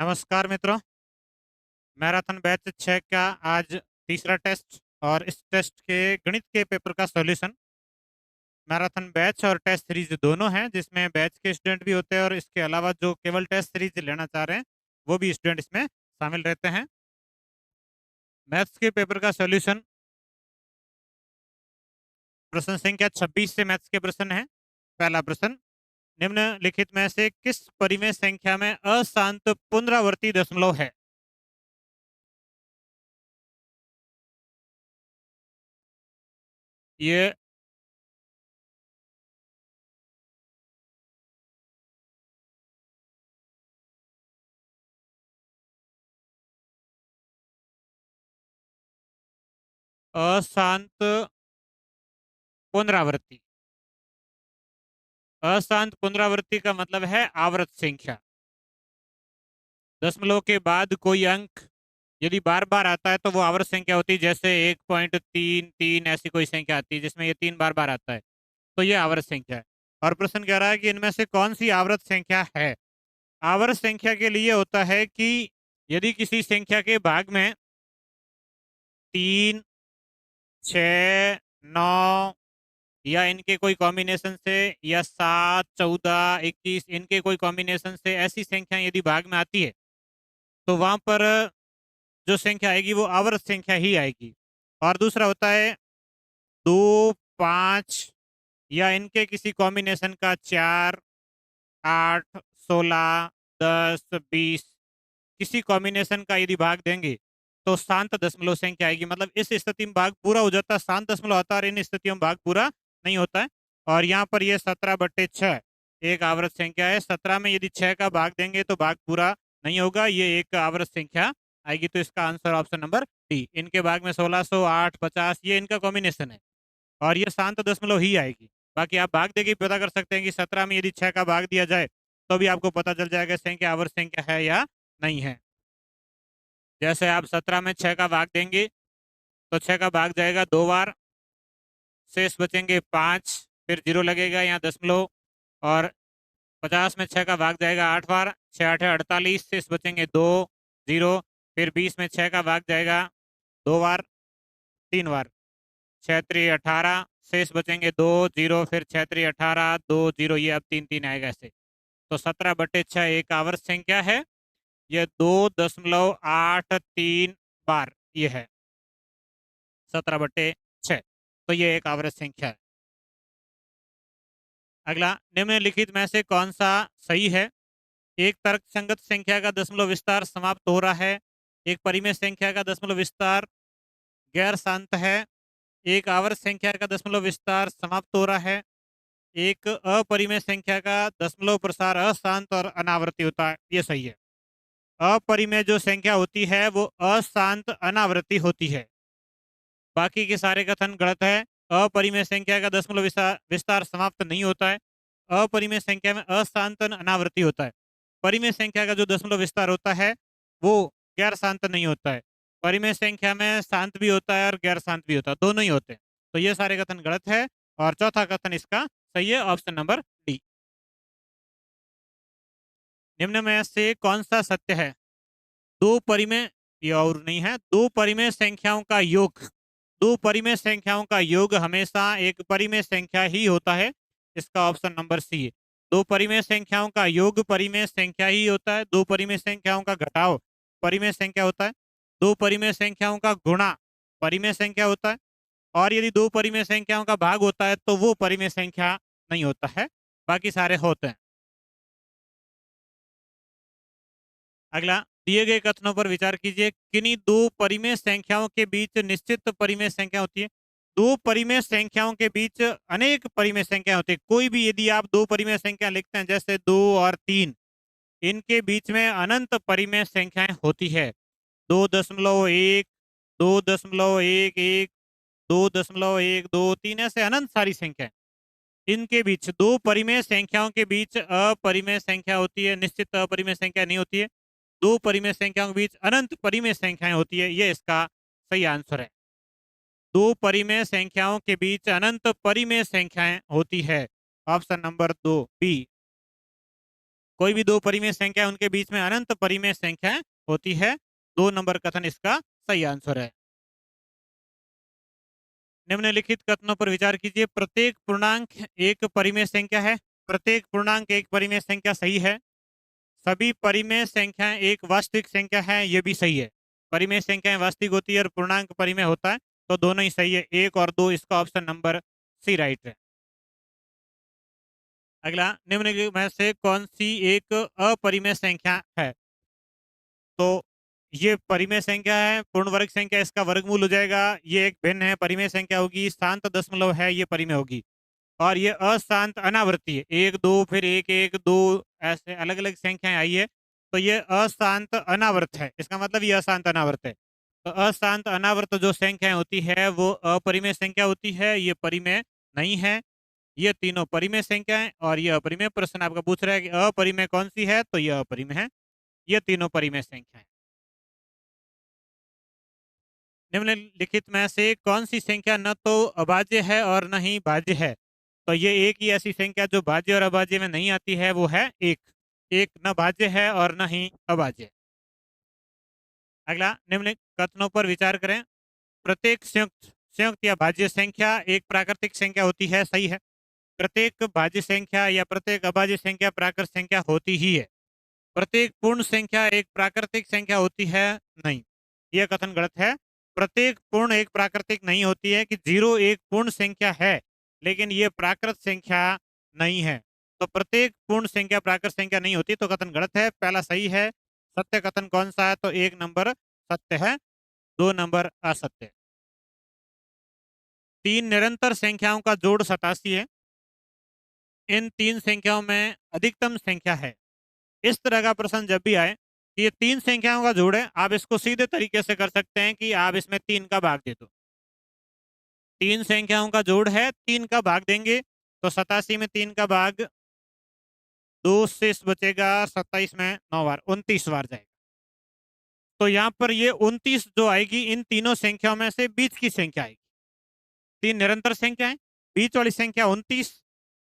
नमस्कार मित्रों। Marathon batch 6 का आज तीसरा टेस्ट और इस टेस्ट के गणित के पेपर का सॉल्यूशन। मैराथन बैच और टेस्ट सीरीज दोनों हैं, जिसमें बैच के स्टूडेंट भी होते हैं और इसके अलावा जो केवल टेस्ट सीरीज लेना चाह रहे हैं वो भी स्टूडेंट इसमें शामिल रहते हैं। मैथ्स के पेपर का सॉल्यूशन प्रश्न संख्या 26 से मैथ्स के प्रश्न है। पहला प्रश्न, निम्नलिखित में से किस परिमेय संख्या में अशांत पुनरावर्ती दशमलव है? ये अशांत पुनरावृत्ति, अशांत पुनरावृत्ति का मतलब है आवर्त संख्या। दशमलव के बाद कोई अंक यदि बार बार आता है तो वो आवर्त संख्या होती है। जैसे 1.33 ऐसी कोई संख्या आती है जिसमें ये 3 बार बार आता है, तो ये आवर्त संख्या है। और प्रश्न कह रहा है कि इनमें से कौन सी आवर्त संख्या है। आवर्त संख्या के लिए होता है कि यदि किसी संख्या के भाग में 3, 6, 9 या इनके कोई कॉम्बिनेशन से, या 7, 14, 21 इनके कोई कॉम्बिनेशन से ऐसी संख्या यदि भाग में आती है तो वहां पर जो संख्या आएगी वो आवर्त संख्या ही आएगी। और दूसरा होता है 2, 5 या इनके किसी कॉम्बिनेशन का 4, 8, 16, 10, 20 किसी कॉम्बिनेशन का यदि भाग देंगे तो शांत दशमलव संख्या आएगी। मतलब इस स्थिति में भाग पूरा हो जाता है, शांत दशमलव आता है, और इन स्थितियों में भाग पूरा नहीं होता है। और यहाँ पर ये 17/6 एक आवर्त संख्या है। 17 में यदि 6 का भाग देंगे तो भाग पूरा नहीं होगा, ये एक आवर्त संख्या आएगी। तो इसका आंसर ऑप्शन नंबर डी। इनके भाग में 1600, 8, 50 ये इनका कॉम्बिनेशन है और ये शांत दशमलव ही आएगी। बाकी आप भाग देके पता कर सकते हैं कि 17 में यदि 6 का भाग दिया जाए तो भी आपको पता चल जाएगा संख्या आवर्त संख्या है या नहीं है। जैसे आप 17 में 6 का भाग देंगे तो 6 का भाग जाएगा 2 बार, शेष बचेंगे 5, फिर 0 लगेगा यहाँ दशमलव। और 50 में 6 का भाग जाएगा 8 बार, 6 8 48, शेष बचेंगे 2, 0। फिर 20 में 6 का भाग जाएगा 2 बार, 3 बार, 6 3 18, शेष बचेंगे 2, 0। फिर 6 3 18, 2, 0, ये अब 3 3 आएगा ऐसे। तो 17/6 एक आवर्त संख्या है। ये 2.83 बार ये है 17/6। तो ये एक आवर्त संख्या है। अगला, निम्नलिखित में से कौन सा सही है? एक तर्क संगत संख्या का दशमलव विस्तार समाप्त हो रहा है। एक परिमेय संख्या का दशमलव विस्तार गैर शांत है। एक आवर्त संख्या का दशमलव विस्तार समाप्त हो रहा है। एक अपरिमेय संख्या का दशमलव प्रसार अशांत और अनावर्ती होता है। ये सही है। अपरिमेय जो संख्या होती है वो अशांत अनावृत्ति होती है। बाकी के सारे कथन गलत है। अपरिमेय संख्या का दशमलव विस्तार समाप्त नहीं होता है। अपरिमेय संख्या में अशांत अनावृत्ति होता है। परिमेय संख्या का जो दशमलव विस्तार होता है वो गैर शांत नहीं होता है। परिमेय संख्या में शांत भी होता है और गैर शांत भी होता है, दोनों ही होते हैं। तो ये सारे कथन गलत है और चौथा कथन इसका सही है, ऑप्शन नंबर डी। निम्न में से कौन सा सत्य है? दो परिमेय, ये और नहीं है, दो परिमेय संख्याओं का योग, दो परिमेय संख्याओं का योग हमेशा एक परिमेय संख्या ही होता है। इसका ऑप्शन नंबर सी है। दो परिमेय संख्याओं का योग परिमेय संख्या ही होता है। दो परिमेय संख्याओं का घटाव परिमेय संख्या होता है। दो परिमेय संख्याओं का गुणा परिमेय संख्या होता है। और यदि दो परिमेय संख्याओं का भाग होता है तो वो परिमेय संख्या नहीं होता है, बाकी सारे होते हैं। अगला, दिए गए कथनों पर विचार कीजिए। किन्हीं दो परिमेय संख्याओं के बीच निश्चित परिमेय संख्या होती है। दो परिमेय संख्याओं के बीच अनेक परिमेय संख्या होती है। कोई भी यदि आप दो परिमेय संख्या लिखते हैं जैसे 2 और 3, इनके बीच में अनंत परिमेय संख्याएं होती है। 2.1, 2.11, 2.123 ऐसे अनंत सारी संख्याएं। इनके बीच दो परिमेय संख्याओं के बीच अपरिमेय संख्या होती है, निश्चित अपरिमेय संख्या नहीं होती है। दो परिमेय संख्याओं के बीच अनंत परिमेय संख्याएं होती है, ये इसका सही आंसर है। दो परिमेय संख्याओं के बीच अनंत परिमेय संख्याएं होती है, ऑप्शन नंबर 2 बी। कोई भी दो परिमेय संख्या उनके बीच में अनंत परिमेय संख्या होती है। 2 नंबर कथन इसका सही आंसर है। निम्नलिखित कथनों पर विचार कीजिए। प्रत्येक पूर्णांक एक परिमेय संख्या है। प्रत्येक पूर्णांक एक परिमेय संख्या सही है। सभी परिमेय संख्याएं एक वास्तविक संख्या है, ये भी सही है। परिमेय संख्याएं वास्तविक होती है और पूर्णांक परिमेय होता है, तो दोनों ही सही है। 1 और 2 इसका ऑप्शन नंबर सी राइट है। अगला, निम्नलिखित में से कौन सी एक अपरिमेय संख्या है? तो ये परिमेय संख्या है, पूर्ण वर्ग संख्या, इसका वर्गमूल हो जाएगा। ये एक भिन्न है, परिमेय संख्या होगी। शांत दशमलव है, ये परिमेय होगी। और ये अशांत अनावर्ती है, 1 2 फिर 1 1 2 ऐसे अलग अलग संख्याएं आई है, तो ये अशांत अनावर्त है। इसका मतलब ये अशांत अनावर्त है। तो अशांत अनावर्त जो संख्याएं होती है वो अपरिमेय संख्या होती है, ये परिमेय नहीं है। ये तीनों परिमेय संख्याएं और ये अपरिमेय। प्रश्न आपका पूछ रहा है कि अपरिमेय कौन सी है, तो ये अपरिमेय है। ये तीनों परिमेय संख्याएं। निम्नलिखित में से कौन सी संख्या न तो अभाज्य है और न ही भाज्य है? तो ये एक ही ऐसी संख्या जो भाज्य और अभाज्य में नहीं आती है, वो है एक। एक न भाज्य है और न ही अभाज्य। अगला, निम्नलिखित कथनों पर विचार करें। प्रत्येक संयुक्त संयुक्त या भाज्य संख्या एक प्राकृतिक संख्या होती है, सही है। प्रत्येक भाज्य संख्या या प्रत्येक अभाज्य संख्या प्राकृत संख्या होती ही है। प्रत्येक पूर्ण संख्या एक प्राकृतिक संख्या होती है, नहीं, यह कथन गलत है। प्रत्येक पूर्ण एक प्राकृतिक नहीं होती है कि 0 एक पूर्ण संख्या है, लेकिन यह प्राकृत संख्या नहीं है। तो प्रत्येक पूर्ण संख्या प्राकृत संख्या नहीं होती, तो कथन गलत है। पहला सही है। सत्य कथन कौन सा है? तो 1 नंबर सत्य है, 2 नंबर असत्य है। 3 निरंतर संख्याओं का जोड़ 87 है। इन 3 संख्याओं में अधिकतम संख्या है। इस तरह का प्रश्न जब भी आए कि ये 3 संख्याओं का जोड़ है, आप इसको सीधे तरीके से कर सकते हैं कि आप इसमें 3 का भाग दे दो। 3 संख्याओं का जोड़ है, 3 का भाग देंगे तो 87 में 3 का भाग 2 शेष बचेगा, 27 में 9 बार 29 बार जाएगा। तो यहाँ पर ये 29 जो आएगी, इन तीनों संख्याओं में से बीच की संख्या आएगी। 3 निरंतर संख्या है, बीच वाली संख्या 29,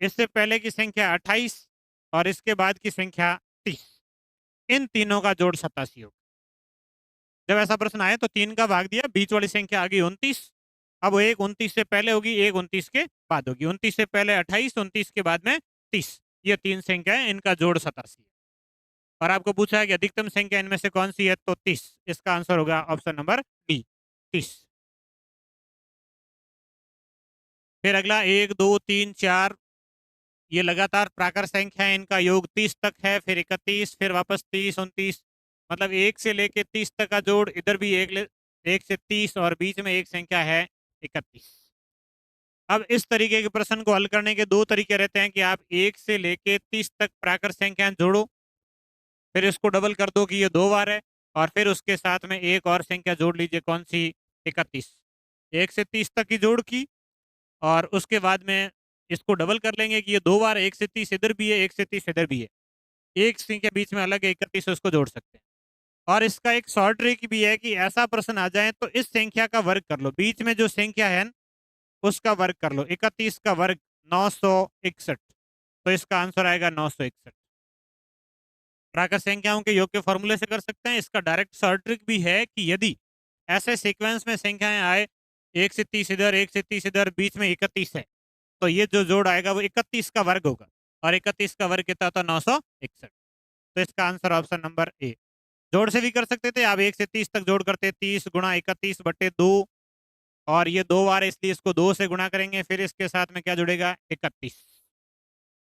इससे पहले की संख्या 28 और इसके बाद की संख्या 30। इन तीनों का जोड़ 87 होगा। जब ऐसा प्रश्न आए तो 3 का भाग दिया, बीच वाली संख्या आ गई 29। अब वो एक 29 से पहले होगी, एक 29 के बाद होगी। 29 से पहले 28, 29 के बाद में 30। ये 3 संख्याएं, इनका जोड़ 87 है। और आपको पूछा है कि अधिकतम संख्या इनमें से कौन सी है, तो 30। इसका आंसर होगा ऑप्शन नंबर डी, 30। फिर अगला 1 2 3 4, ये लगातार प्राकृत संख्या है, इनका योग 30 तक है, फिर 31, फिर वापस 30 29, मतलब 1 से लेके 30 तक का जोड़। इधर भी 1 से 30 और बीच में एक संख्या है 31। अब इस तरीके के प्रश्न को हल करने के 2 तरीके रहते हैं कि आप 1 से लेके 30 तक प्राकृत संख्याएं जोड़ो, फिर इसको डबल कर दो कि ये 2 बार है, और फिर उसके साथ में एक और संख्या जोड़ लीजिए, कौन सी? 31। 1 से 30 तक की जोड़ की, और उसके बाद में इसको डबल कर लेंगे कि ये 2 बार 1 से 30 इधर भी है, 1 से 30 इधर भी है। एक संख्या बीच में अलग है 31, उसको जोड़ सकते हैं। और इसका एक शॉर्ट ट्रिक भी है कि ऐसा प्रश्न आ जाए तो इस संख्या का वर्ग कर लो, बीच में जो संख्या है उसका वर्ग कर लो। 31 का वर्ग 961, तो इसका आंसर आएगा 961। प्राकृत संख्याओं के योग के फॉर्मूले से कर सकते हैं। इसका डायरेक्ट शॉर्ट ट्रिक भी है कि यदि ऐसे सीक्वेंस में संख्याएं आए, 1 से 30 इधर, 1 से 30 इधर, बीच में 31 है, तो ये जो जोड़ आएगा वो 31 का वर्ग होगा, और 31 का वर्ग कितना था? 961। तो इसका आंसर ऑप्शन नंबर ए। जोड़ से भी कर सकते थे आप, 1 से 30 तक जोड़ करते, 30 गुणा 31 बटे 2, और ये 2 बार इसलिए इसको 2 से गुणा करेंगे, फिर इसके साथ में क्या जुड़ेगा? 31।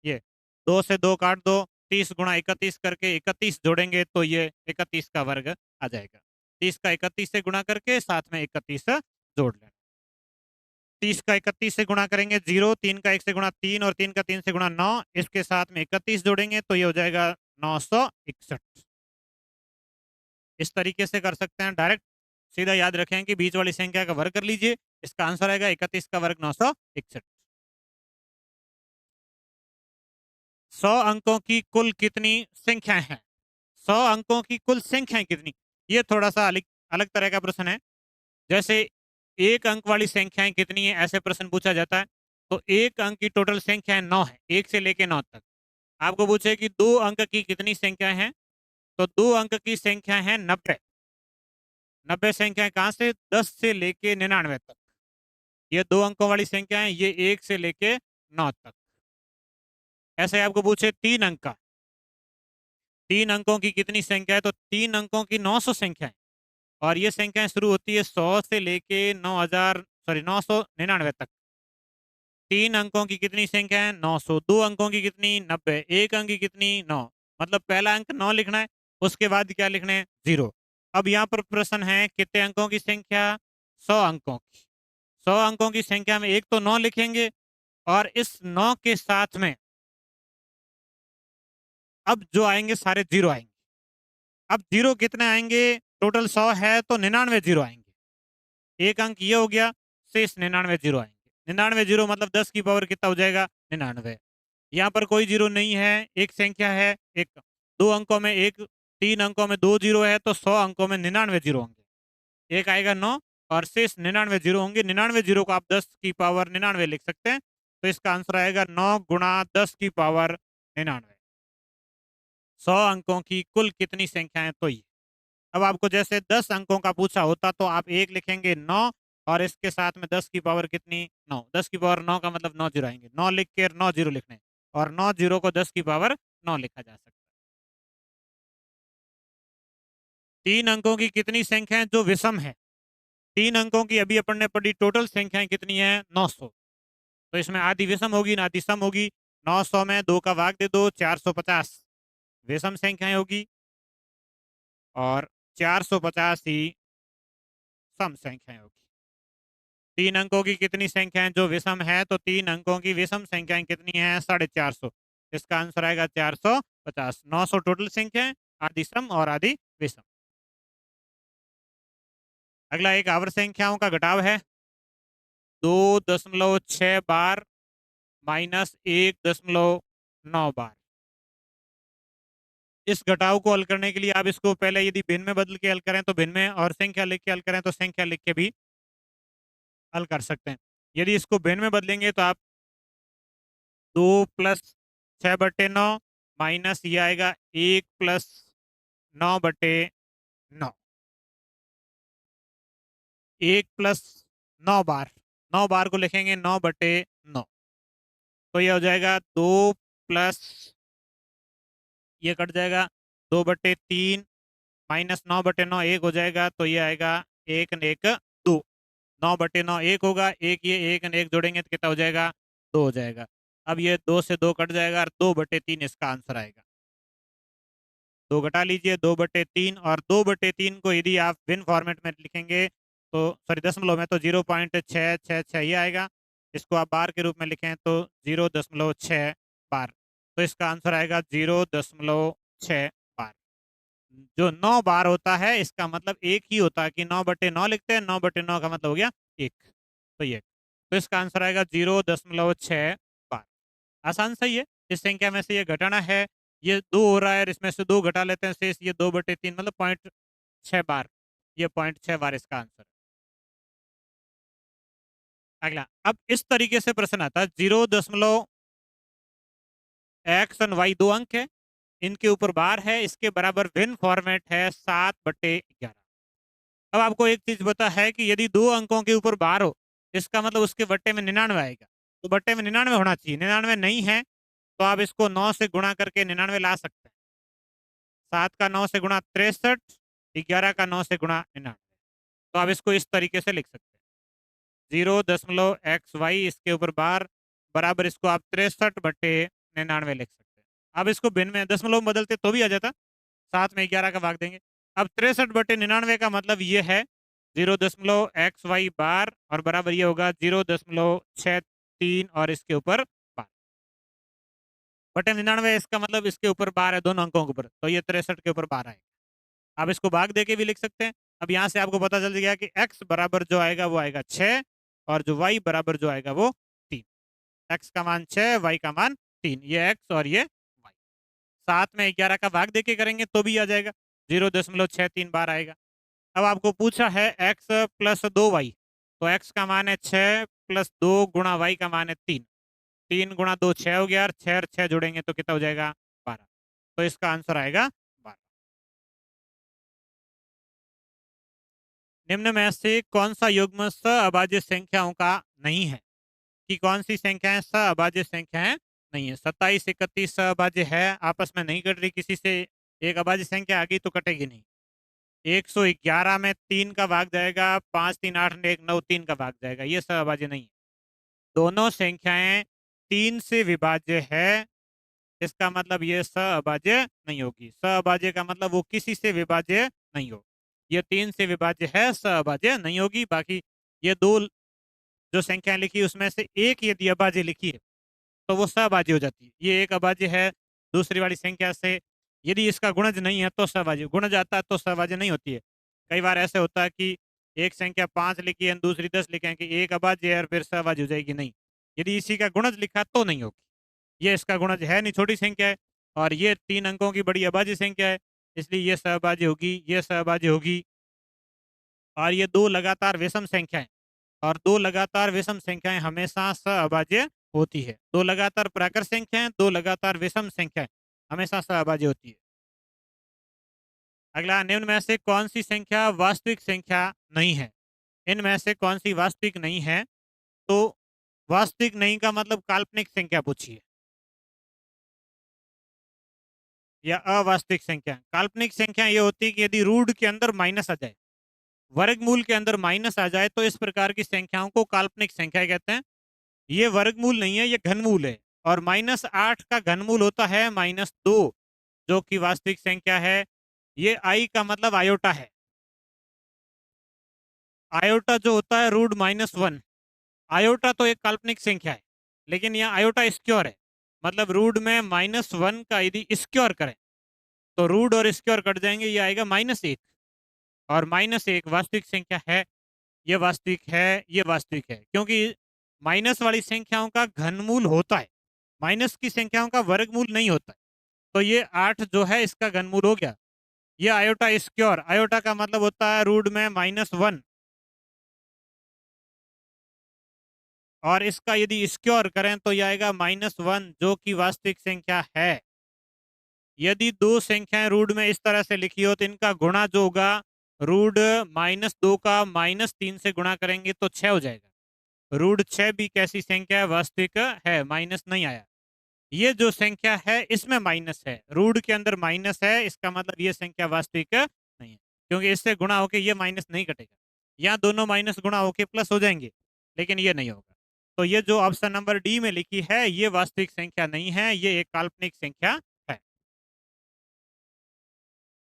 ये 2 से 2 काट दो, 30 गुणा 31 करके 31 जोड़ेंगे तो ये 31 का वर्ग आ जाएगा। 30 का 31 से गुणा करके साथ में 31 जोड़ लेना। 30 का 31 से गुणा करेंगे 0, 3 का 1 से गुणा 3, और 3 का 3 से गुणा 9, इसके साथ में 31 जोड़ेंगे तो ये हो जाएगा 961। इस तरीके से कर सकते हैं डायरेक्ट। सीधा याद रखें कि बीच वाली संख्या का वर्ग कर लीजिए, इसका आंसर आएगा 31 का वर्ग 961। 100 अंकों की कुल कितनी संख्याएं हैं? 100 अंकों की कुल संख्याएं कितनी? ये थोड़ा सा अलग अलग तरह का प्रश्न है। जैसे 1 अंक वाली संख्याएं कितनी है, ऐसे प्रश्न पूछा जाता है, तो 1 अंक की टोटल संख्या 9 है, 1 से लेके 9 तक। आपको पूछे कि 2 अंक की कितनी संख्या है, तो 2 अंक की संख्या है 90। 90 संख्याएं कहाँ से? 10 से लेके 99 तक। ये 2 अंकों वाली संख्या है, ये 1 से लेके 9 तक। ऐसे आपको पूछे 3 अंक का, 3 अंकों की कितनी संख्या है, तो 3 अंकों की 900 संख्या है। और ये संख्याएं शुरू होती है 100 से लेके 999 तक। 3 अंकों की कितनी संख्या है? 900। 2 अंकों की कितनी? 90। 1 अंक की कितनी? 9। मतलब पहला अंक 9 लिखना है, उसके बाद क्या लिखना है? 0। अब यहाँ पर प्रश्न है कितने अंकों की संख्या? 100 अंकों की। 100 अंकों की संख्या में एक तो 9 लिखेंगे, और इस 9 के साथ में अब जो आएंगे सारे 0 आएंगे। अब 0 कितने आएंगे? टोटल 100 है तो 99 0 आएंगे। एक अंक ये हो गया, शेष 99 0 आएंगे। 99 0 मतलब 10 की पावर कितना हो जाएगा? 99। यहाँ पर कोई जीरो नहीं है, एक संख्या है एक। 2 अंकों में एक, 3 अंकों में 2 जीरो है, तो 100 अंकों में 99 जीरो होंगे। एक आएगा 9 और शेष 99 जीरो होंगे। 99 जीरो को आप 10 की पावर 99 लिख सकते हैं। तो इसका आंसर आएगा 9 गुणा 10 की पावर 99। 100 अंकों की कुल कितनी संख्याएं? तो ये अब आपको जैसे 10 अंकों का पूछा होता तो आप एक लिखेंगे 9, और इसके साथ में 10 की पावर कितनी? 9। 10 की पावर 9 का मतलब 9 जीरो आएंगे। 9 लिख के 9 जीरो लिखने हैं, और 9 जीरो को 10 की पावर 9 लिखा जा सकता है। 3 अंकों की कितनी संख्या है जो विषम है? 3 अंकों की अभी अपन ने पढ़ी, टोटल संख्याएं कितनी है? 900। तो इसमें आधी विषम होगी ना आधी सम होगी। 900 में 2 का भाग दे दो, 450 विषम संख्याएं होगी, और 450 ही सम संख्याएं होगी। 3 अंकों की कितनी संख्याएं जो विषम है? तो 3 अंकों की विषम संख्याएं कितनी है? 450। इसका आंसर आएगा 450। 900 टोटल संख्याएं, आधी सम और आधी विषम। अगला एक आवर्त संख्याओं का घटाव है। 2.6 बार माइनस 1.9 बार। इस घटाव को हल करने के लिए आप इसको पहले यदि भिन्न में बदल के हल करें तो भिन्न में, और संख्या लिख के हल करें तो संख्या लिख के भी हल कर सकते हैं। यदि इसको भिन्न में बदलेंगे तो आप 2+6/9 माइनस ये आएगा 1+9/9। 1+9 बार, 9 बार को लिखेंगे 9/9। तो ये हो जाएगा 2 प्लस, ये कट जाएगा 2/3 माइनस 9/9 एक हो जाएगा, तो ये आएगा 1 न 1 2। 9/9 एक होगा, एक ये 1 न 1 जोड़ेंगे तो कितना हो जाएगा? 2 हो जाएगा। अब ये 2 से 2 कट जाएगा, और 2/3 इसका आंसर आएगा। 2 घटा लीजिए, 2/3, और 2/3 को यदि आप भिन्न फॉर्मेट में लिखेंगे तो, सॉरी दशमलव में, तो 0.666 ये आएगा। इसको आप बार के रूप में लिखें तो 0.6 बार। तो इसका आंसर आएगा 0.6 बार। जो 9 बार होता है इसका मतलब एक ही होता है कि 9/9 लिखते हैं, 9/9 का मतलब हो गया एक। तो ये, तो इसका आंसर आएगा 0.6 बार। आसान सही है। इस संख्या में से ये घटाना है, ये 2 हो रहा है और इसमें से 2 घटा लेते हैं, शेष ये 2/3 मतलब 0.6 बार। ये 0.6 बार इसका आंसर। अगला, अब इस तरीके से प्रश्न आता है, 0.x और y दो अंक है, इनके ऊपर बार है, इसके बराबर भिन्न फॉर्मेट है 7/11। अब आपको एक चीज पता है कि यदि 2 अंकों के ऊपर बार हो, इसका मतलब उसके बट्टे में 99 आएगा। तो बट्टे में 99 होना चाहिए, 99 नहीं है, तो आप इसको 9 से गुणा करके 99 ला सकते हैं। 7 का 9 से गुणा 63, 11 का 9 से गुणा 99। तो आप इसको इस तरीके से लिख सकते हैं, 0.xy इसके ऊपर बार बराबर, इसको आप 63/99 लिख सकते हैं। अब इसको भिन्न में दशमलव में बदलते तो भी आ जाता, 7 में 11 का भाग देंगे। अब 63/99 का मतलब ये है 0.xy बार, और बराबर ये होगा 0.63, और इसके ऊपर बार बटे 99, इसका मतलब इसके ऊपर बार है दोनों अंकों के ऊपर, तो ये 63 के ऊपर बार आएगा। आप इसको भाग दे के भी लिख सकते हैं। अब यहाँ से आपको पता चल गया कि x बराबर जो आएगा वो आएगा 6, और जो y बराबर जो आएगा वो 3। x का मान 6, y का मान 3, ये x और ये y। 7 में 11 का भाग देके करेंगे तो भी आ जाएगा, 0.63 बार आएगा। अब आपको पूछा है x + 2y, तो x का मान है 6 + 2 गुणा y का मान है 3। 3 गुणा 2 6 हो गया, और 6 और 6 जोड़ेंगे तो कितना हो जाएगा 12। तो इसका आंसर आएगा 12। निम्न में से कौन सा युग्म सअभाज्य संख्याओं का नहीं है? कि कौन सी संख्याएं सअभाज्य संख्याएं नहीं है? 27 31 सअभाज्य है, आपस में नहीं कट रही किसी से। एक अभाज्य संख्या आ गई तो कटेगी नहीं। 111 में 3 का भाग जाएगा, 5 3 8 1 9 3 का भाग जाएगा, ये सअभाज्य नहीं है। दोनों संख्याएं 3 से विभाज्य है, इसका मतलब ये सअभाज्य नहीं होगी। सअभाज्य का मतलब वो किसी से विभाज्य नहीं हो। ये 3 से विभाज्य है, सअभाज्य नहीं होगी। बाकी ये दो जो संख्या लिखी उसमें से एक यदि अभाज्य लिखी है तो वो सभाज्य हो जाती है। ये एक अभाज्य है दूसरी वाली संख्या से, यदि इसका गुणज नहीं है तो सभाज्य, गुणज आता है तो सभाज्य नहीं होती है। कई बार ऐसे होता है कि एक संख्या 5 लिखी है दूसरी 10 लिखे हैं कि एक अभाज्य है और फिर सभाज्य हो जाएगी, नहीं। यदि इसी का गुणज लिखा तो नहीं होगी। ये इसका गुणज है नहीं, छोटी संख्या है, और ये 3 अंकों की बड़ी अभाज्य संख्या है, इसलिए ये सहभाज्य होगी, ये सहभाज्य होगी। और ये दो लगातार विषम संख्याएं, और दो लगातार विषम संख्याएं हमेशा सअभाज्य होती है। दो लगातार प्राकृत संख्याएं, दो लगातार विषम संख्याएं हमेशा सअभाज्य होती है। अगला, निम्न में से कौन सी संख्या वास्तविक संख्या नहीं है? इनमें से कौन सी वास्तविक नहीं है? तो वास्तविक नहीं का मतलब काल्पनिक संख्या पूछिए या अवास्तविक संख्या। काल्पनिक संख्या ये होती है कि यदि रूट के अंदर माइनस आ जाए, वर्गमूल के अंदर माइनस आ जाए, तो इस प्रकार की संख्याओं को काल्पनिक संख्या कहते हैं। ये वर्गमूल नहीं है, ये घनमूल है। और -8 का घनमूल होता है -2, जो कि वास्तविक संख्या है। ये आई का मतलब आयोटा है। आयोटा जो होता है √-1, आयोटा तो एक काल्पनिक संख्या है, लेकिन यह आयोटा स्क्वायर है। मतलब रूट में -1 का यदि स्क्वायर करें तो रूट और स्क्वायर कट जाएंगे, ये आएगा -1। और -1 वास्तविक संख्या है, ये वास्तविक है, ये वास्तविक है, क्योंकि माइनस वाली संख्याओं का घनमूल होता है, माइनस की संख्याओं का वर्गमूल नहीं होता है। तो ये 8 जो है इसका घनमूल हो गया। ये आयोटा स्क्वायर, आयोटा का मतलब होता है रूट में -1, और इसका यदि स्क्वायर करें तो ये आएगा -1, जो कि वास्तविक संख्या है। यदि दो संख्याएं रूट में इस तरह से लिखी हो तो इनका गुणा जो होगा, रूट -2 का -3 से गुणा करेंगे तो 6 हो जाएगा। रूट 6 भी कैसी संख्या है? वास्तविक है, माइनस नहीं आया। ये जो संख्या है इसमें माइनस है, रूट के अंदर माइनस है, इसका मतलब ये संख्या वास्तविक नहीं है, क्योंकि इससे गुणा होके ये माइनस नहीं कटेगा। यहाँ दोनों माइनस गुणा होके प्लस हो जाएंगे, लेकिन ये नहीं होगा। तो ये जो ऑप्शन नंबर डी में लिखी है ये वास्तविक संख्या नहीं है, ये एक काल्पनिक संख्या है।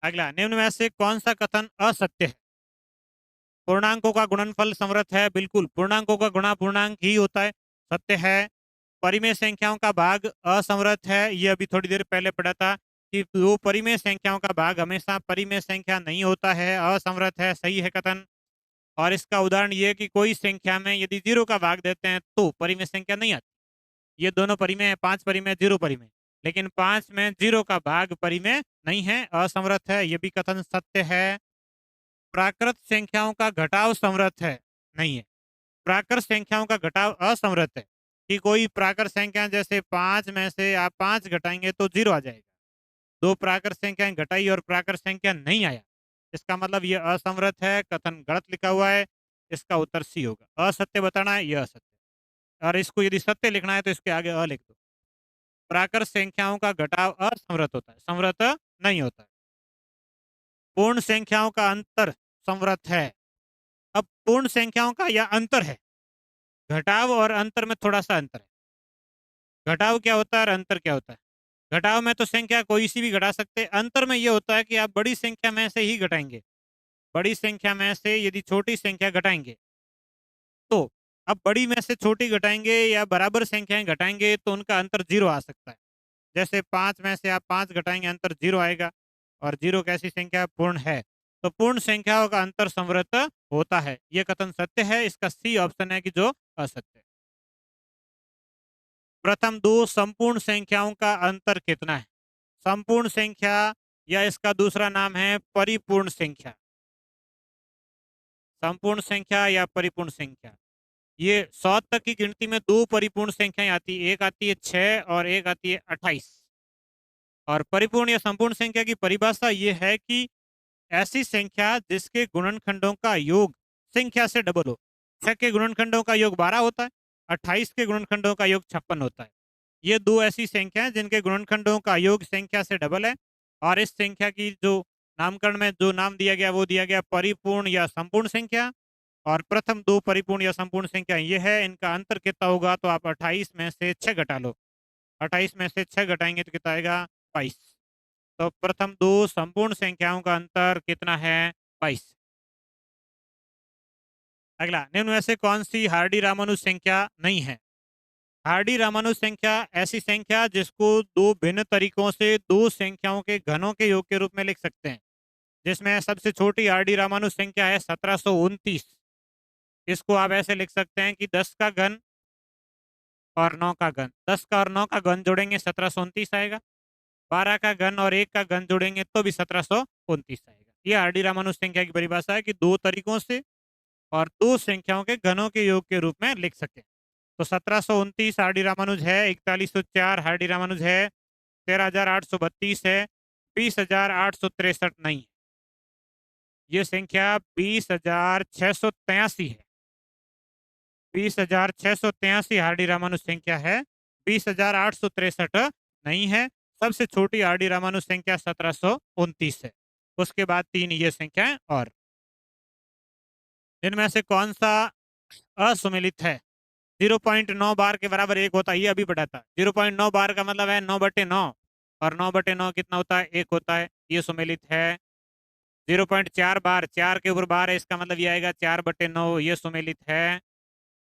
अगला, निम्न में से कौन सा कथन असत्य है? पूर्णांकों का गुणनफल समृद्ध है, बिल्कुल, पूर्णांकों का गुणा पूर्णांक ही होता है, सत्य है। परिमेय संख्याओं का भाग असमर्थ है, ये अभी थोड़ी देर पहले पढ़ा था कि दो परिमेय संख्याओं का भाग हमेशा परिमेय संख्या नहीं होता है, असमर्थ है, सही है कथन। और इसका उदाहरण ये है कि कोई संख्या में यदि 0 का भाग देते हैं तो परिमेय संख्या नहीं आती। ये दोनों परिमेय है, 5 परिमेय 0 परिमेय, लेकिन 5 में 0 का भाग परिमेय नहीं है, असमर्थ है, ये भी कथन सत्य है। प्राकृत संख्याओं का घटाव समर्थ है, नहीं है। प्राकृत संख्याओं का घटाव असमर्थ है, कि कोई प्राकृत संख्या जैसे 5 में से आप 5 घटाएंगे तो 0 आ जाएगा। दो प्राकृत संख्याएं घटाई और प्राकृत संख्या नहीं आया, इसका मतलब ये असमर्थ है, कथन गलत लिखा हुआ है। इसका उत्तर सी होगा। असत्य बताना है, यह असत्य, और इसको यदि सत्य लिखना है तो इसके आगे अ लिख दो। प्राकृत संख्याओं का घटाव असमर्थ होता है, समर्थ नहीं होता है। पूर्ण संख्याओं का अंतर समर्थ है। अब पूर्ण संख्याओं का यह अंतर है, घटाव और अंतर में थोड़ा सा अंतर है। घटाव क्या होता है और अंतर क्या होता है? घटाव में तो संख्या कोई सी भी घटा सकते हैं, अंतर में यह होता है कि आप बड़ी संख्या में से ही घटाएंगे। बड़ी संख्या में से यदि छोटी संख्या घटाएंगे तो, अब बड़ी में से छोटी घटाएंगे या बराबर संख्याएं घटाएंगे तो उनका अंतर 0 आ सकता है। जैसे 5 में से आप 5 घटाएंगे, अंतर 0 आएगा, और 0 कैसी संख्या? पूर्ण है। तो पूर्ण संख्याओं का अंतर समृद्ध होता है, यह कथन सत्य है। इसका सी ऑप्शन है कि जो असत्य है। प्रथम दो संपूर्ण संख्याओं का अंतर कितना है? संपूर्ण संख्या या इसका दूसरा नाम है परिपूर्ण संख्या। संपूर्ण संख्या या परिपूर्ण संख्या, ये 100 तक की गिनती में दो परिपूर्ण संख्याएं आती है, एक आती है 6 और एक आती है 28। और परिपूर्ण या संपूर्ण संख्या की परिभाषा ये है कि ऐसी संख्या जिसके गुणनखंडों का योग संख्या से डबल हो। 6 के गुणनखंडों का योग 12 होता है, 28 के गुणनखंडों का योग 56 होता है। ये दो ऐसी संख्या हैं जिनके गुणनखंडों का योग संख्या से डबल है, और इस संख्या की जो नामकरण में जो नाम दिया गया वो दिया गया परिपूर्ण या संपूर्ण संख्या। और प्रथम दो परिपूर्ण या संपूर्ण संख्या ये है, इनका अंतर कितना होगा, तो आप 28 में से 6 घटा लो। 28 में से 6 घटाएंगे तो कितना आएगा, 22। तो प्रथम दो संपूर्ण संख्याओं का अंतर कितना है, 22। अगला, निम्न में से कौन सी हार्डी रामानुज संख्या नहीं है। हार्डी रामानुज संख्या ऐसी संख्या जिसको दो भिन्न तरीकों से दो संख्याओं के घनों के योग के रूप में लिख सकते हैं, जिसमें सबसे छोटी हार्डी रामानुज संख्या है 1729। इसको आप ऐसे लिख सकते हैं कि 10 का घन और 9 का घन, 10 का और 9 का घन जोड़ेंगे 1729 आएगा। 12 का घन और 1 का घन जोड़ेंगे तो भी 1729 आएगा। ये हार्डी रामानुज संख्या की परिभाषा है कि दो तरीकों से और दो संख्याओं के घनों के योग के रूप में लिख सके। तो 1729 हार्डी रामानुज है, 4104 हार्डी रामानुज है, 13832 है, 20863 नहीं है। ये संख्या 20683 है। 20683 हार्डी रामानुज संख्या है, 20863 नहीं है। सबसे छोटी हार्डी रामानुज संख्या 1729 है। उसके बाद तीन ये संख्याएं और, इनमें से कौन सा असुमेलित है। 0.9 बार के बराबर एक होता है, ये अभी पढ़ा था। 0.9 बार का मतलब है 9/9, और 9/9 कितना होता है, एक होता है, ये सुमेलित है। 0.4 बार, 4 के ऊपर बार है, इसका मतलब ये आएगा 4/9, ये सुमेलित है।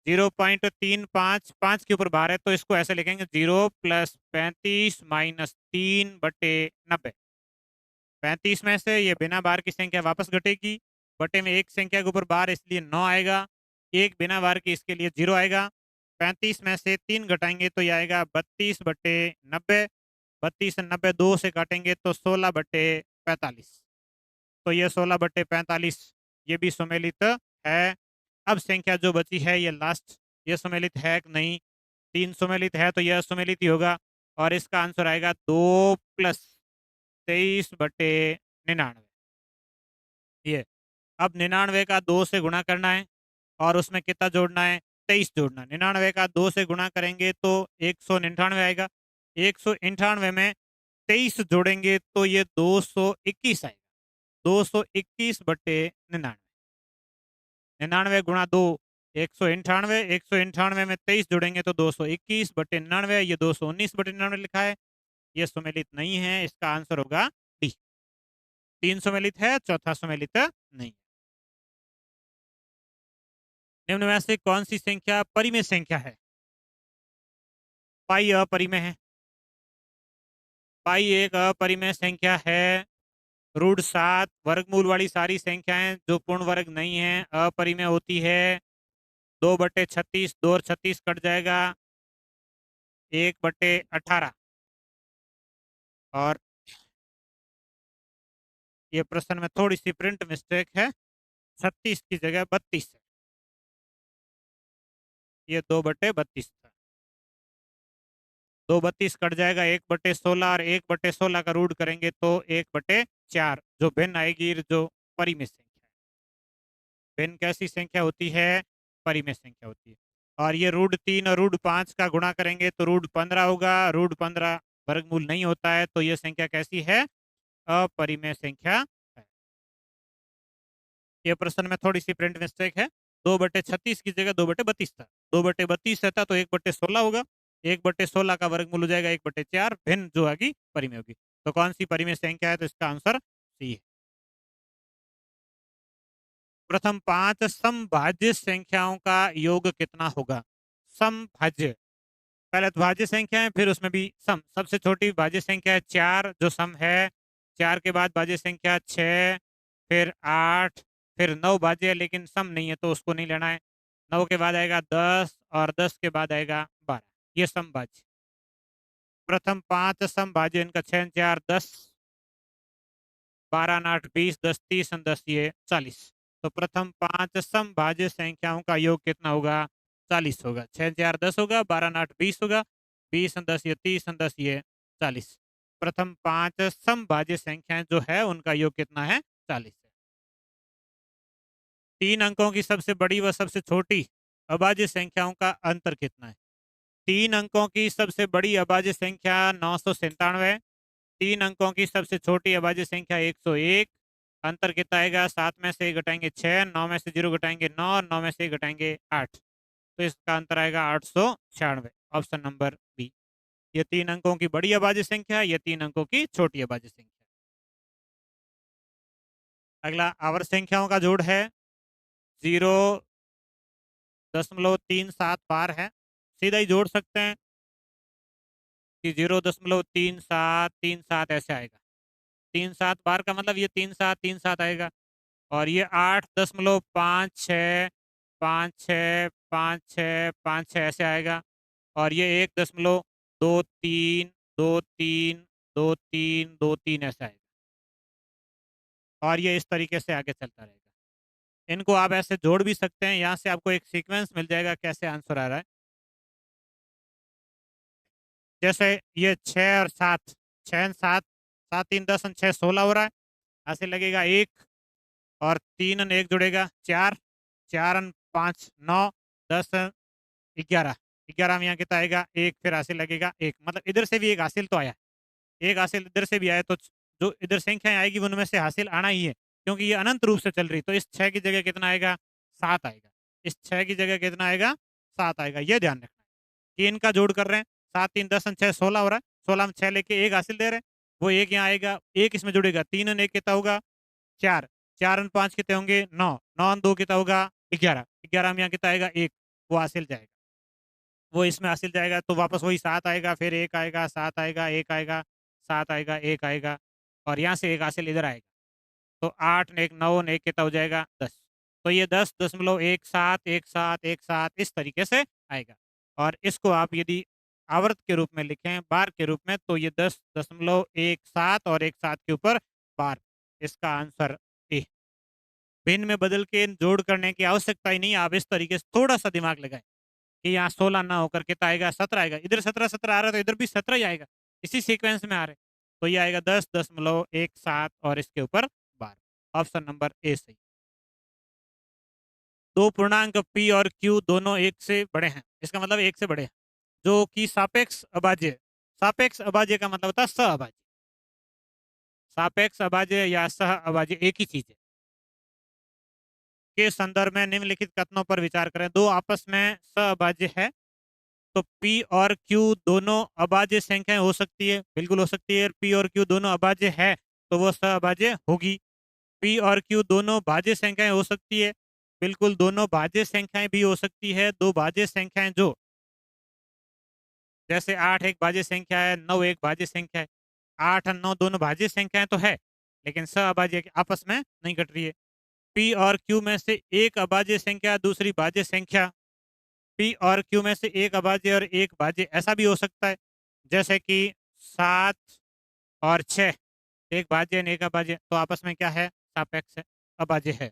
0.35, 5 के ऊपर बार है तो इसको ऐसे लिखेंगे 0 + 35 - 3/90। 35 में से ये बिना बार की संख्या वापस घटेगी, बटे में एक संख्या के ऊपर बार इसलिए 9 आएगा, एक बिना बार की इसके लिए 0 आएगा। 35 में से 3 घटाएंगे तो ये आएगा 32/90। 32 और 90 2 से काटेंगे तो 16/45। तो ये 16/45 ये भी सुमेलित है। अब संख्या जो बची है ये लास्ट, ये सुमेलित है कि नहीं, 3 सुमेलित है तो यह सुमेलित ही होगा, और इसका आंसर आएगा 2 + 23/99। ये अब 99 का 2 से गुणा करना है और उसमें कितना जोड़ना है, 23 जोड़ना है। 99 का 2 से गुणा करेंगे तो 199 आएगा। 198 में 23 जोड़ेंगे तो ये 221 आएगा। 221/99। 99 गुणा 2 198, 198 में 23 जोड़ेंगे तो 221/99, ये 219/99 लिखा है। ये सुमेलित नहीं है, इसका आंसर होगा डी। 3 सुमेलित है, चौथा सुमेलित नहीं। निम्न में से कौन सी संख्या परिमेय संख्या है। पाई अपरिमेय है। पाई एक अपरिमेय संख्या है। √7 वर्गमूल वाली सारी संख्याएं जो पूर्ण वर्ग नहीं है अपरिमेय होती है। 2/36, 2 और 36 कट जाएगा, 1/18। और ये प्रश्न में थोड़ी सी प्रिंट मिस्टेक है, 36 की जगह 32 है, ये 2/32 था। 2/32 कट जाएगा, 1/16 और 1/16 का रूट करेंगे तो 1/4 जो भिन्न आएगी, जो परिमेय संख्या है। भिन्न कैसी संख्या होती है, परिमेय संख्या होती है। और ये √3 और √5 का गुणा करेंगे तो √15 होगा। √15 वर्गमूल नहीं होता है, तो ये संख्या कैसी है, अपरिमेय संख्या है। ये प्रश्न में थोड़ी सी प्रिंट मिस्टेक है, 2/36 की जगह 2/32 था। 2/32 रहता तो 1/16 होगा, 1/16 का वर्गमूल हो जाएगा 1/4, भिन्न जो आगे परिमेय होगी। तो कौन सी परिमेय संख्या है, तो इसका आंसर सी है। प्रथम 5 समभाज्य संख्याओं का योग कितना होगा। समभाज्य, पहले तो भाज्य संख्या है, फिर उसमें भी सम। सबसे छोटी भाज्य संख्या है 4 जो सम है। 4 के बाद भाज्य संख्या 6, फिर 8, फिर 9 भाज्य है लेकिन सम नहीं है तो उसको नहीं लेना है। 9 के बाद आएगा 10 और 10 के बाद आएगा 12, ये समभाज्य। प्रथम 5 समभाज्य, इनका 6 4 10, 12 8 20, 10 30 और 10 ये 40। तो प्रथम 5 समभाज्य संख्याओं का योग कितना होगा, 40 होगा। 6 4 10 होगा, 12 8 20 होगा, 20 10 ये 30 10 ये 40। प्रथम 5 समभाज्य संख्याएं जो है उनका योग कितना है? 40 है। 3 अंकों की सबसे बड़ी व सबसे छोटी अभाज्य संख्याओं का अंतर कितना है? 3 अंकों की सबसे बड़ी अभाज्य संख्या 997, 3 अंकों की सबसे छोटी अभाज्य संख्या 101। अंतर कितना आएगा? 7 में से 1 घटाएंगे 6, 9 में से 0 घटाएंगे 9 और 9 में से 1 घटाएंगे 8। तो इसका अंतर आएगा 896। Option number B. ये 3 अंकों की बड़ी अभाज्य संख्या, ये 3 अंकों की छोटी अभाज्य संख्या। अगला आवर्त संख्याओं का जोड़ है। 0.37 बार है, सीधा ही जोड़ सकते हैं कि 0.3737 ऐसे आएगा। 37 बार का मतलब ये 3737 आएगा। और ये 8.56565656 ऐसे आएगा। और ये 1.23232323 ऐसा आएगा। और ये इस तरीके से आगे चलता रहेगा। इनको आप ऐसे जोड़ भी सकते हैं, यहाँ से आपको एक सीक्वेंस मिल जाएगा कैसे आंसर आ रहा है। जैसे ये 6 और 7, 6 7 7 3 10 6 16 हो रहा है। ऐसे लगेगा 1 और 3 1 जुड़ेगा 4, 4 5 9 10 11, 11 में यहाँ कितना आएगा? 1, फिर हासिल लगेगा 1। मतलब इधर से भी एक हासिल तो आया, एक हासिल इधर से भी आया, तो जो इधर संख्याएं आएगी उनमें से हासिल आना ही है, क्योंकि ये अनंत रूप से चल रही। तो इस 6 की जगह कितना आएगा? 7 आएगा। इस 6 की जगह कितना आएगा? 7 आएगा। ये ध्यान रखना है कि इनका जोड़ कर रहे हैं। 7 3 10 6 16 हो रहा है। 16 में 6 लेके 1 हासिल दे रहे हैं, वो 1 यहाँ आएगा, 1 इसमें जुड़ेगा। 3 1 कितना होगा? 4, 4 5 कितने होंगे? 9, 9 2 कितना होगा? 11, 11 में यहाँ कितना आएगा? 1, वो हासिल जाएगा, वो इसमें हासिल जाएगा, तो वापस वही 7 आएगा, फिर 1 आएगा, 7 आएगा, 1 आएगा, 7 आएगा, 1 आएगा, और यहाँ से 1 हासिल इधर आएगा। तो 8 1 9 1 कितना हो जाएगा? 10। तो ये 10.171717 इस तरीके से आएगा। और इसको आप यदि आवर्त के रूप में लिखें, बार के रूप में, तो ये 10.17 और 1 7 के ऊपर बार। इसका आंसर ए। भिन्न में बदल के जोड़ करने की आवश्यकता ही नहीं, आप इस तरीके से थोड़ा सा दिमाग लगाएं कि यहाँ 16 ना होकर कितना आएगा? 17 आएगा। इधर 17 17 आ रहा है तो इधर भी 17 ही आएगा, इसी सीक्वेंस में आ रहे। तो ये आएगा 10.17 और इसके ऊपर बार। ऑप्शन नंबर ए सही। दो पूर्णांक पी और क्यू दोनों एक से बड़े हैं, इसका मतलब एक से बड़े हैं, जो कि सापेक्ष अभाज्य। सापेक्ष अभाज्य का मतलब होता है सहअभाज्य। सापेक्ष अभाज्य या सह अभाज्य एक ही चीज है। के संदर्भ में निम्नलिखित कथनों पर विचार करें। दो आपस में सहअभाज्य है, तो P और Q दोनों अभाज्य संख्याएं हो सकती है, बिल्कुल हो सकती है। P और Q दोनों अभाज्य है तो वो सहअभाज्य होगी। P और Q दोनों भाज्य संख्याएं हो सकती है, बिल्कुल दोनों भाज्य संख्याएं भी हो सकती है। दो भाज्य संख्याएं जो, जैसे 8 एक भाज्य संख्या है, 9 एक भाज्य संख्या है। 8 और 9 दोनों भाज्य संख्याएं तो है, लेकिन सहअभाज्य आपस में नहीं घट रही है। P और Q में से एक अभाज्य संख्या, दूसरी भाज्य संख्या। P और Q में से एक अभाज्य और एक भाज्य, ऐसा भी हो सकता है। जैसे कि 7 और 6 एक भाज्य एक अभाज्य, तो आपस में क्या है? सापेक्ष है, अभाज्य है।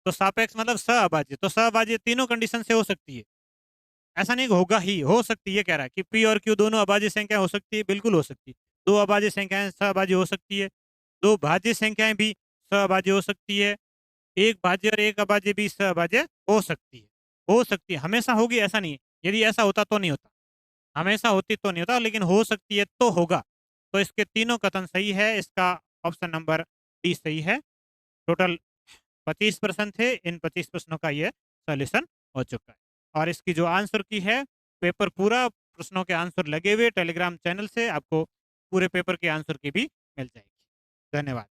तो सापेक्ष मतलब सहअभाज्य, तो सहअभाज्य तीनों कंडीशन से हो सकती है, ऐसा नहीं कि होगा ही, हो सकती है। कह रहा है कि P और Q दोनों अभाज्य संख्या हो सकती है, बिल्कुल हो सकती है। दो अभाज्य संख्याएं सहअभाज्य हो सकती है, दो भाज्य संख्याएं भी सहअभाज्य हो सकती है, एक भाज्य और एक अभाज्य भी सहअभाज्य हो सकती है। हो सकती है, हमेशा होगी ऐसा नहीं है। यदि ऐसा होता तो नहीं होता, हमेशा होती तो नहीं होता, लेकिन हो सकती है तो होगा। तो इसके तीनों कथन सही है। इसका ऑप्शन नंबर डी सही है। टोटल 25 प्रश्न थे, इन 25 प्रश्नों का ये सॉल्यूशन हो चुका है। और इसकी जो आंसर की है, पेपर पूरा प्रश्नों के आंसर लगे हुए टेलीग्राम चैनल से आपको पूरे पेपर के आंसर की भी मिल जाएगी। धन्यवाद।